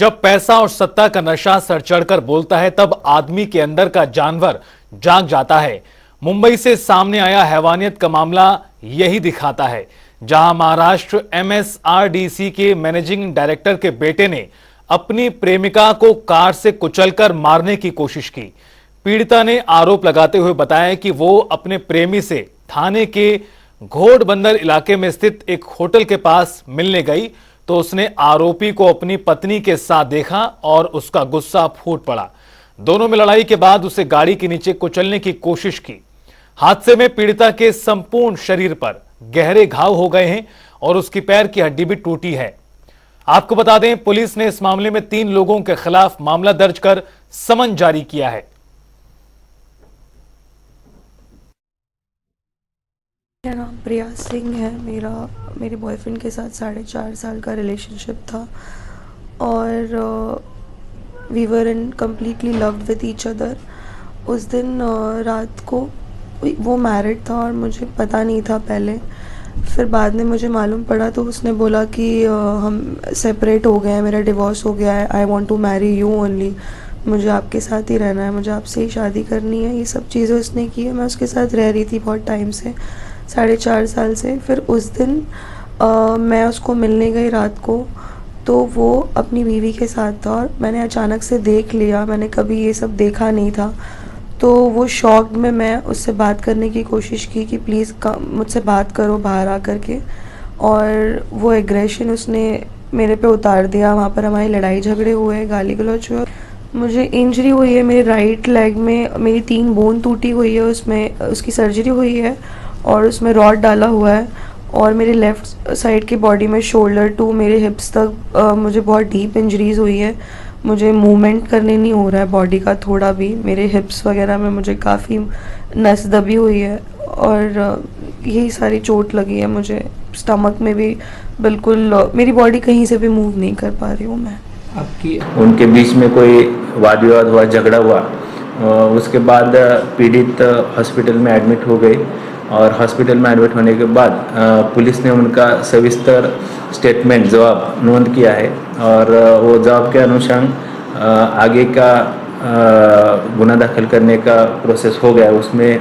जब पैसा और सत्ता का नशा सर चढ़कर बोलता है तब आदमी के अंदर का जानवर जाग जाता है। मुंबई से सामने आया हैवानियत का मामला यही दिखाता है, जहां महाराष्ट्र एमएसआरडीसी के मैनेजिंग डायरेक्टर के बेटे ने अपनी प्रेमिका को कार से कुचलकर मारने की कोशिश की। पीड़िता ने आरोप लगाते हुए बताया कि वो अपने प्रेमी से थाने के घोड़बंदर इलाके में स्थित एक होटल के पास मिलने गई तो उसने आरोपी को अपनी पत्नी के साथ देखा और उसका गुस्सा फूट पड़ा। दोनों में लड़ाई के बाद उसे गाड़ी के नीचे कुचलने की कोशिश की। हादसे में पीड़िता के संपूर्ण शरीर पर गहरे घाव हो गए हैं और उसकी पैर की हड्डी भी टूटी है। आपको बता दें, पुलिस ने इस मामले में 3 लोगों के खिलाफ मामला दर्ज कर समन जारी किया है। मेरा नाम प्रिया सिंह है। मेरे बॉयफ्रेंड के साथ 4.5 साल का रिलेशनशिप था और we were in completely loved with each other. उस दिन रात को वो मैरिड था और मुझे पता नहीं था पहले। फिर बाद में मुझे मालूम पड़ा तो उसने बोला कि हम सेपरेट हो गए हैं, मेरा डिवोर्स हो गया है, I want to marry you only, मुझे आपके साथ ही रहना है, मुझे आपसे ही शादी करनी है। ये सब चीज़ें उसने की है। मैं उसके साथ रह रही थी बहुत टाइम से, 4.5 साल से। फिर उस दिन मैं उसको मिलने गई रात को, तो वो अपनी बीवी के साथ था और मैंने अचानक से देख लिया, मैंने कभी ये सब देखा नहीं था। तो वो शॉक में मैं उससे बात करने की कोशिश की कि प्लीज़ मुझसे बात करो बाहर आकर के, और वो एग्रेशन उसने मेरे पे उतार दिया। वहाँ पर हमारी लड़ाई झगड़े हुए, गाली गलौज हुए। मुझे इंजरी हुई है मेरे राइट लेग में, मेरी 3 बोन टूटी हुई है, उसमें उसकी सर्जरी हुई है और उसमें रॉड डाला हुआ है। और मेरे लेफ़्ट साइड की बॉडी में शोल्डर टू मेरे हिप्स तक मुझे बहुत डीप इंजरीज हुई है। मुझे मूवमेंट करने नहीं हो रहा है बॉडी का थोड़ा भी। मेरे हिप्स वगैरह में मुझे काफ़ी नस दबी हुई है और यही सारी चोट लगी है मुझे। स्टमक में भी बिल्कुल मेरी बॉडी कहीं से भी मूव नहीं कर पा रही हूँ मैं। आपकी उनके बीच में कोई वाद विवाद हुआ, झगड़ा हुआ, उसके बाद पीड़ित हॉस्पिटल में एडमिट हो गई और हॉस्पिटल में एडमिट होने के बाद पुलिस ने उनका सविस्तर स्टेटमेंट जवाब नोंद किया है और वो जवाब के अनुसार आगे का गुना दाखिल करने का प्रोसेस हो गया। उसमें